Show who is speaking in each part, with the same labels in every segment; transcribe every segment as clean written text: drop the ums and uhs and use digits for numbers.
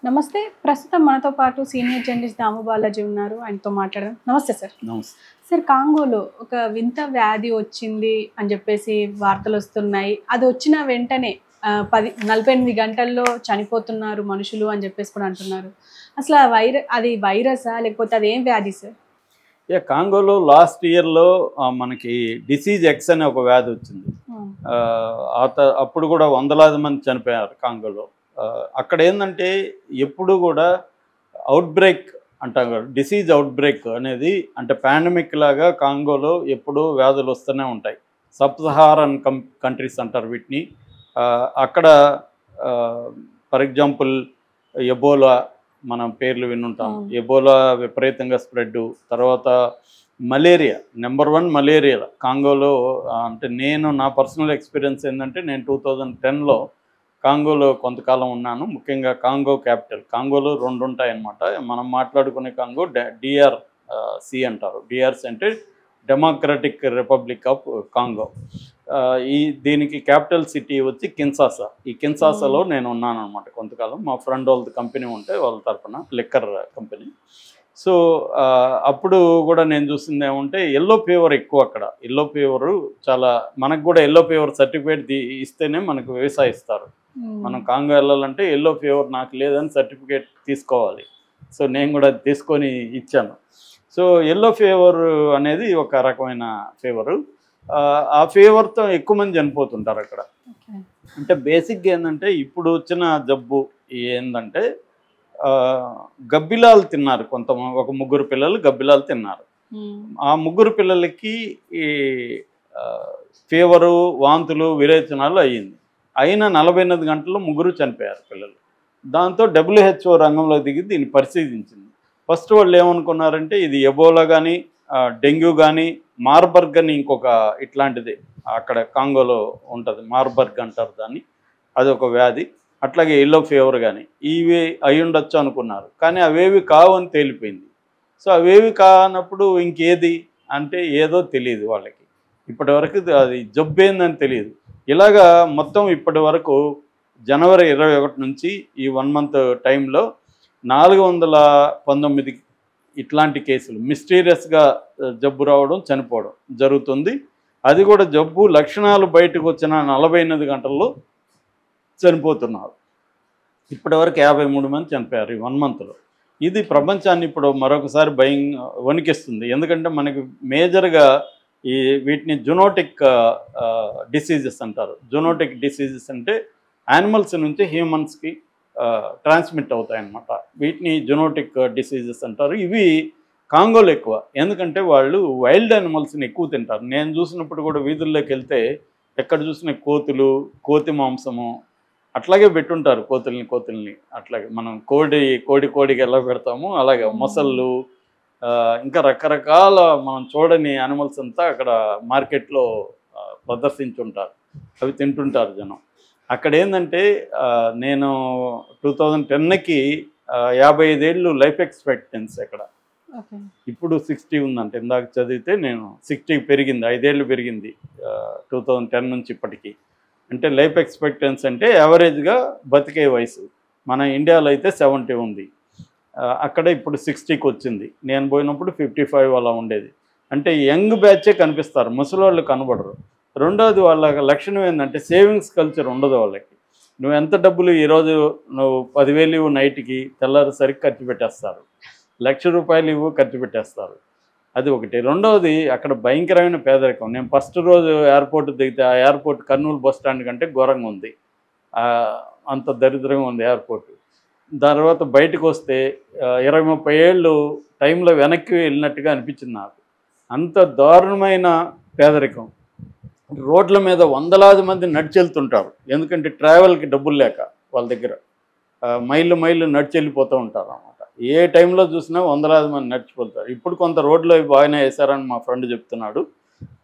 Speaker 1: నమస్తే. ప్రస్తుతం మనతో పాటు సీనియర్ జర్నలిస్ట్ దాము బాలాజీ ఉన్నారు. ఆయనతో మాట్లాడదాం. నమస్తే సార్.
Speaker 2: నమస్తే.
Speaker 1: సార్, కాంగోలో ఒక వింత వ్యాధి వచ్చింది అని చెప్పేసి వార్తలు వస్తున్నాయి. అది వచ్చిన వెంటనే 48 గంటల్లో చనిపోతున్నారు మనుషులు అని చెప్పేసి కూడా అంటున్నారు. అసలు అది వైరసా లేకపోతే అది ఏం వ్యాధి సార్?
Speaker 2: కాంగోలో లాస్ట్ ఇయర్లో మనకి డిసీజ్ ఎక్స్ అనే ఒక వ్యాధి వచ్చింది. అప్పుడు కూడా వందలాది మంది చనిపోయారు కాంగోలో. అక్కడ ఏంటంటే ఎప్పుడు కూడా అవుట్ బ్రేక్ అంటాం కదా, డిసీజ్ అవుట్ బ్రేక్ అనేది అంటే పాండమిక్ లాగా కాంగోలో ఎప్పుడూ వ్యాధులు వస్తూనే ఉంటాయి. సబ్ సహారన్ కంట్రీస్ అంటారు వీటిని. అక్కడ ఫర్ ఎగ్జాంపుల్ ఎబోలా మనం పేర్లు వినుంటాం. ఎబోలా విపరీతంగా స్ప్రెడ్. తర్వాత మలేరియా, నెంబర్ 1 మలేరియా కాంగోలో. అంటే నా పర్సనల్ ఎక్స్పీరియన్స్ ఏంటంటే నేను 2010లో కాంగోలో కొంతకాలం ఉన్నాను. ముఖ్యంగా కాంగో క్యాపిటల్. కాంగోలో 2 ఉంటాయి అన్నమాట. మనం మాట్లాడుకునే కాంగో DRC అంటారు. DRC అంటే డెమోక్రటిక్ రిపబ్లిక్ ఆఫ్ కాంగో. దీనికి క్యాపిటల్ సిటీ వచ్చి కిన్సాసా. ఈ కిన్సాసాలో నేను ఉన్నాను అనమాట కొంతకాలం. మా ఫ్రెండ్ వాళ్ళది కంపెనీ ఉంటే వాళ్ళ తరఫున లిక్కర్ కంపెనీ. సో అప్పుడు కూడా నేను చూసింది ఏమంటే ఎల్లో ఫీవర్ ఎక్కువ అక్కడ. ఎల్లో ఫీవరు చాలా, మనకు కూడా ఎల్లో ఫీవర్ సర్టిఫికేట్ ఇస్తేనే మనకు వీసా ఇస్తారు. మనం కాంగో వెళ్ళాలంటే ఎల్లో ఫీవర్ నాకు లేదని సర్టిఫికేట్ తీసుకోవాలి. సో నేను కూడా తీసుకొని ఇచ్చాను. సో ఎల్లో ఫీవర్ అనేది ఒక రకమైన ఫీవరు. ఆ ఫీవర్తో ఎక్కువ మంది చనిపోతుంటారు అక్కడ. అంటే బేసిక్గా ఏంటంటే ఇప్పుడు వచ్చిన జబ్బు ఏంటంటే గబ్బిలాలు తిన్నారు. ఒక 3 పిల్లలు గబ్బిలాలు తిన్నారు. ఆ 3 పిల్లలకి ఈ ఫీవరు, వాంతులు, విరేచనాలు అయ్యింది. అయిన 48 గంటల్లో 3 చనిపోయారు పిల్లలు. దాంతో WHO రంగంలో దిగి దీన్ని పరిశీలించింది. ఫస్ట్ వాళ్ళు ఏమనుకున్నారంటే ఇది ఎబోలా కానీ, డెంగ్యూ కానీ, మార్బర్గ్ అని ఇంకొక ఇట్లాంటిది అక్కడ కాంగోలో ఉంటుంది. మార్బర్గ్ అంటారు దాన్ని. అదొక వ్యాధి. అట్లాగే ఎల్లో ఫీవర్ కానీ ఇవి అయి ఉండొచ్చు అనుకున్నారు. కానీ అవేవి కావు అని తేలిపోయింది. సో అవేవి కానప్పుడు ఇంకేది అంటే ఏదో తెలియదు వాళ్ళకి. ఇప్పటివరకు అది జబ్బు ఏందని తెలియదు. ఇలాగా మొత్తం ఇప్పటి వరకు జనవరి 21 నుంచి ఈ 1 మంత్ టైంలో 419 ఇట్లాంటి కేసులు మిస్టీరియస్గా జబ్బు రావడం, చనిపోవడం జరుగుతుంది. అది కూడా జబ్బు లక్షణాలు బయటకు వచ్చిన 48 గంటల్లో చనిపోతున్నారు. ఇప్పటివరకు 53 మంది చనిపోయారు ఈ 1 మంత్లో. ఇది ప్రపంచాన్ని ఇప్పుడు మరొకసారి వణికిస్తుంది. ఎందుకంటే మనకి మేజర్గా వీటిని జునోటిక్ డిసీజెస్ అంటారు. జునోటిక్ డిసీజెస్ అంటే యానిమల్స్ నుంచి హ్యూమన్స్కి ట్రాన్స్మిట్ అవుతాయి అన్నమాట. వీటిని జునోటిక్ డిసీజెస్ అంటారు. ఇవి కాంగోలో ఎక్కువ. ఎందుకంటే వాళ్ళు వైల్డ్ యానిమల్స్ని ఎక్కువ తింటారు. నేను చూసినప్పుడు కూడా వీధుల్లోకి వెళ్తే ఎక్కడ చూసిన కోతి మాంసము అట్లాగే పెట్టుంటారు. కోతుల్ని అట్లాగే మనం కోడికి ఎలా పెడతామో అలాగే మొసళ్ళు, ఇంకా రకరకాల మనం చూడని యానిమల్స్ అంతా అక్కడ మార్కెట్లో ప్రదర్శించుంటారు. అవి తింటుంటారు జనం. అక్కడ ఏంటంటే నేను 2010కి 55 ఏళ్ళు లైఫ్ ఎక్స్పెక్టెన్సీ అక్కడ. ఇప్పుడు 60 ఉందంటే ఇందాక చదివితే నేను 60 పెరిగింది, 5 ఏళ్ళు పెరిగింది 2010 నుంచి ఇప్పటికీ. అంటే లైఫ్ ఎక్స్పెక్టెన్సీ అంటే యావరేజ్గా బతికే వయసు. మన ఇండియాలో అయితే 70 ఉంది. అక్కడ ఇప్పుడు 60కి వచ్చింది. నేను పోయినప్పుడు 55 అలా ఉండేది. అంటే యంగ్ బ్యాచే కనిపిస్తారు, ముసలివాళ్ళు కనబడరు. రెండోది వాళ్ళ లక్షణం ఏంటంటే సేవింగ్స్ కల్చర్ ఉండదు వాళ్ళకి. నువ్వు ఎంత డబ్బులు ఈరోజు నువ్వు 10,000 ఇవ్వు నైట్కి, తెల్లారేసరికి ఖర్చు పెట్టేస్తారు. ₹1,00,000 ఇవ్వు ఖర్చు పెట్టేస్తారు. అది ఒకటి. రెండవది అక్కడ భయంకరమైన పేదరికం. నేను ఫస్ట్ రోజు ఎయిర్పోర్ట్ దిగితే ఆ ఎయిర్పోర్ట్ కర్నూలు బస్ స్టాండ్ కంటే ఘోరంగా ఉంది. అంత దరిద్రంగా ఉంది ఎయిర్పోర్ట్. తర్వాత బయటకు వస్తే 20-30 ఏళ్ళు టైంలో వెనక్కి వెళ్ళినట్టుగా అనిపించింది నాకు. అంత దారుణమైన పేదరికం. రోడ్ల మీద వందలాది మంది నడిచి వెళ్తుంటారు. ఎందుకంటే ట్రావెల్కి డబ్బులు లేక వాళ్ళ దగ్గర మైళ్ళు నడిచి వెళ్ళిపోతూ ఉంటారు అన్నమాట. ఏ టైంలో చూసినా వందలాది మంది నడిచిపోతారు. ఇప్పుడు కొంత రోడ్లు బాగానే వేశారని మా ఫ్రెండ్ చెప్తున్నాడు.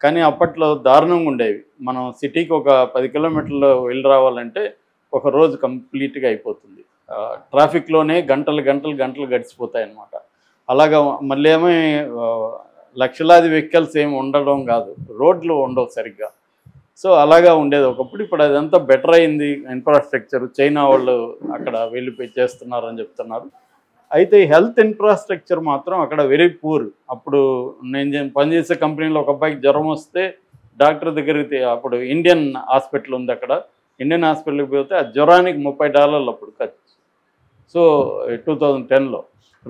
Speaker 2: కానీ అప్పట్లో దారుణంగా ఉండేవి. మనం సిటీకి ఒక 10 కిలోమీటర్లు వెళ్ళి రావాలంటే ఒక రోజు కంప్లీట్గా అయిపోతుంది. ట్రాఫిక్లోనే గంటలు గడిచిపోతాయి అన్నమాట. అలాగా మళ్ళీ లక్షలాది వెహికల్స్ ఏమి ఉండడం కాదు, రోడ్లు ఉండవు సరిగ్గా. సో అలాగా ఉండేది ఒకప్పుడు. ఇప్పుడు అదంతా బెటర్ అయింది ఇన్ఫ్రాస్ట్రక్చర్. చైనా వాళ్ళు అక్కడ వెళ్ళిపోయి చేస్తున్నారని చెప్తున్నారు. అయితే హెల్త్ ఇన్ఫ్రాస్ట్రక్చర్ మాత్రం అక్కడ వెరీ పూర్. అప్పుడు నేను పనిచేసే కంపెనీలో ఒక అబ్బాయికి జ్వరం వస్తే డాక్టర్ దగ్గరికి అప్పుడు ఇండియన్ హాస్పిటల్ ఉంది అక్కడ. ఇండియన్ హాస్పిటల్కి పోతే ఆ జ్వరానికి $30 అప్పుడు ఖర్చు. సో 2010లో.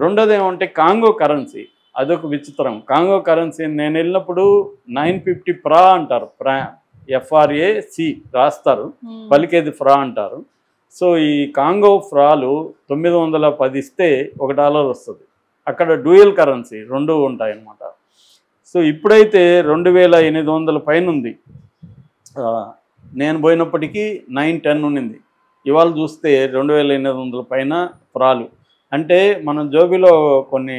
Speaker 2: రెండోది ఏమంటే కాంగో కరెన్సీ. అదొక విచిత్రం. కాంగో కరెన్సీ నేను వెళ్ళినప్పుడు 950 ఫ్రా అంటారు. FRAC రాస్తారు, పలికేది ఫ్రా అంటారు. సో ఈ కాంగో ఫ్రాలు 910 ఇస్తే $1 వస్తుంది. అక్కడ డ్యూయల్ కరెన్సీ రెండు ఉంటాయన్నమాట. సో ఇప్పుడైతే 2800 పైన ఉంది. నేను పోయినప్పటికీ 910 ఉండింది. ఇవాళ చూస్తే 2800 పైన ఫ్రాలు. అంటే మనం జోబీలో కొన్ని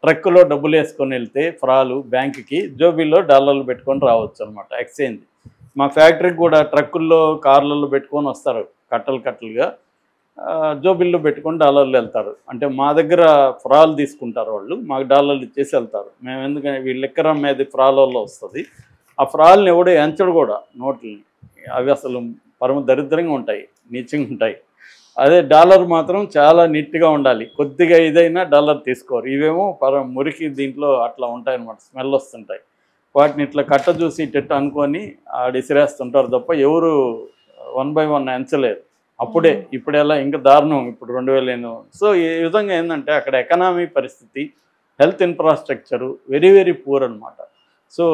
Speaker 2: ట్రక్కులో డబ్బులు వేసుకొని వెళ్తే ఫ్రాలు బ్యాంకుకి, జోబీలో డాలర్లు పెట్టుకొని రావచ్చు అనమాట, ఎక్స్చేంజ్. మా ఫ్యాక్టరీకి కూడా ట్రక్కుల్లో కార్లలో పెట్టుకొని వస్తారు కట్టలుగా, జోబీల్లో పెట్టుకొని డాలర్లు వెళ్తారు. అంటే మా దగ్గర ఫ్రాలు తీసుకుంటారు వాళ్ళు, మాకు డాలర్లు ఇచ్చేసి వెళ్తారు. మేము ఎందుకంటే వీళ్ళు లెక్కర అమ్మేది ఫ్రాలలో వస్తుంది. ఆ ఫ్రాల్ని ఎవడో ఎంచడు కూడా నోట్లని. అవి అసలు పరమ దరిద్రంగా ఉంటాయి, నీచంగా ఉంటాయి. అదే డాలర్ మాత్రం చాలా నీట్గా ఉండాలి. కొద్దిగా ఇదైనా డాలర్ తీసుకోరు. ఇవేమో మురికి దీంట్లో అట్లా ఉంటాయన్నమాట, స్మెల్ వస్తుంటాయి. వాటిని ఇట్లా కట్ట చూసి ఇట్ట అనుకొని ఇసిరేస్తుంటారు తప్ప ఎవరు 1 by 1 ఎంచలేరు. అప్పుడే ఇప్పుడెలా ఇంకా దారుణం ఇప్పుడు 2000. సో ఈ విధంగా ఏంటంటే అక్కడ ఎకనామీ పరిస్థితి, health infrastructure very very poor అనమాట. సో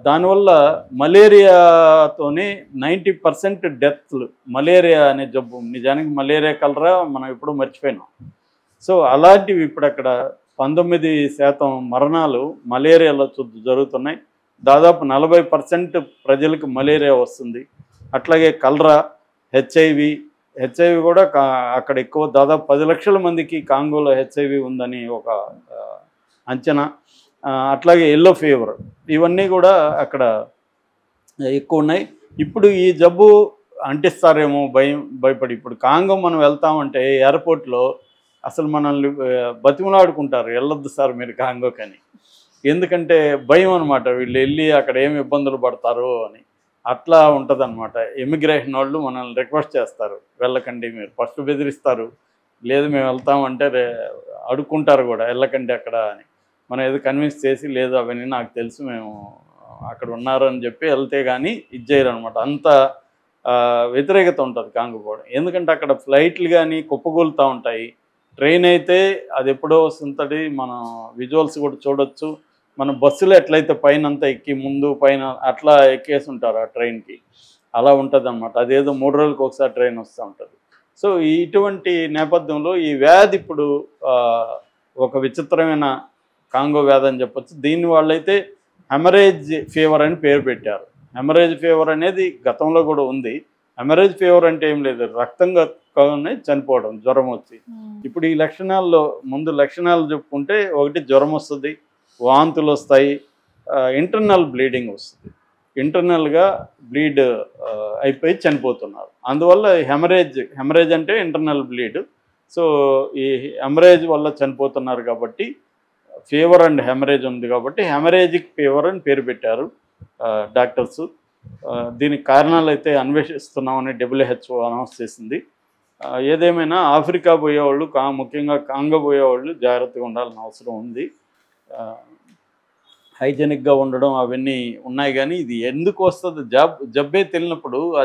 Speaker 2: దానివల్ల మలేరియాతోనే 90% డెత్లు. మలేరియా అనే జబ్బు, నిజానికి మలేరియా కలరా మనం ఎప్పుడూ మర్చిపోయినాం. సో అలాంటివి ఇప్పుడు అక్కడ 19% మరణాలు మలేరియాలో జరుగుతున్నాయి. దాదాపు 40% ప్రజలకు మలేరియా వస్తుంది. అట్లాగే కలరా, హెచ్ఐవి కూడా అక్కడ ఎక్కువ. దాదాపు 10 లక్షల మందికి కాంగోలో హెచ్ఐవి ఉందని ఒక అంచనా. అట్లాగే ఎల్లో ఫీవర్, ఇవన్నీ కూడా అక్కడ ఎక్కువ ఉన్నాయి. ఇప్పుడు ఈ జబ్బు అంటిస్తారేమో భయపడి ఇప్పుడు కాంగో మనం వెళ్తామంటే ఎయిర్పోర్ట్లో అసలు మనల్ని బతిమలాడుకుంటారు, వెళ్ళొద్దు సార్ మీరు కాంగోకని. ఎందుకంటే భయం అనమాట, వీళ్ళు వెళ్ళి అక్కడ ఏమి ఇబ్బందులు పడతారో అని. అట్లా ఉంటుంది అనమాట. ఇమిగ్రేషన్ వాళ్ళు మనల్ని రిక్వెస్ట్ చేస్తారు, వెళ్ళకండి మీరు. ఫస్ట్ బెదిరిస్తారు, లేదు మేము వెళ్తామంటే అడుక్కుంటారు కూడా, వెళ్ళకండి అక్కడ అని. మనం ఏదో కన్విన్స్ చేసి, లేదు అవన్నీ నాకు తెలుసు, మేము అక్కడ ఉన్నారు అని చెప్పి వెళ్తే కానీ ఇది చేయరు అనమాట. అంత వ్యతిరేకత ఉంటుంది కాంగో కూడా. ఎందుకంటే అక్కడ ఫ్లైట్లు కానీ కుప్పగూలుతూ ఉంటాయి. ట్రైన్ అయితే అది ఎప్పుడో వస్తుంటుంది, మనం విజువల్స్ కూడా చూడొచ్చు. మన బస్సులో ఎట్లయితే పైన అంతా ఎక్కి ముందు పైన అట్లా ఎక్కేసి ఉంటారు ఆ ట్రైన్కి, అలా ఉంటుంది అనమాట. అదేదో 3 రోజులకు ఒకసారి ట్రైన్ వస్తూ ఉంటుంది. సో ఇటువంటి నేపథ్యంలో ఈ వ్యాధి ఇప్పుడు ఒక విచిత్రమైన కాంగో వ్యాధి అని చెప్పొచ్చు. దీన్ని వాళ్ళైతే హెమరేజ్ ఫీవర్ అని పేరు పెట్టారు. హెమరేజ్ ఫీవర్ అనేది గతంలో కూడా ఉంది. హెమరేజ్ ఫీవర్ అంటే ఏం లేదు, రక్తం కక్కునే చనిపోవడం, జ్వరం వచ్చి. ఇప్పుడు ఈ లక్షణాల్లో ముందు లక్షణాలు చెప్పుకుంటే, ఒకటి జ్వరం వస్తుంది, వాంతులు వస్తాయి, ఇంటర్నల్ బ్లీడింగ్ వస్తుంది. ఇంటర్నల్గా బ్లీడ్ అయిపోయి చనిపోతున్నారు. అందువల్ల హెమరేజ్ అంటే ఇంటర్నల్ బ్లీడ్. సో ఈ హెమరేజ్ వల్ల చనిపోతున్నారు కాబట్టి, ఫీవర్ అండ్ హెమరేజ్ ఉంది కాబట్టి హెమరేజిక్ ఫీవర్ అని పేరు పెట్టారు డాక్టర్స్. దీనికి కారణాలు అయితే అన్వేషిస్తున్నామని WHO అనౌన్స్ చేసింది. ఏదేమైనా ఆఫ్రికా పోయేవాళ్ళు, ముఖ్యంగా కాంగో పోయేవాళ్ళు జాగ్రత్తగా ఉండాల్సిన అవసరం ఉంది. హైజెనిక్గా ఉండడం అవన్నీ ఉన్నాయి. కానీ ఇది ఎందుకు వస్తుంది, జబ్బే తెలియనప్పుడు ఆ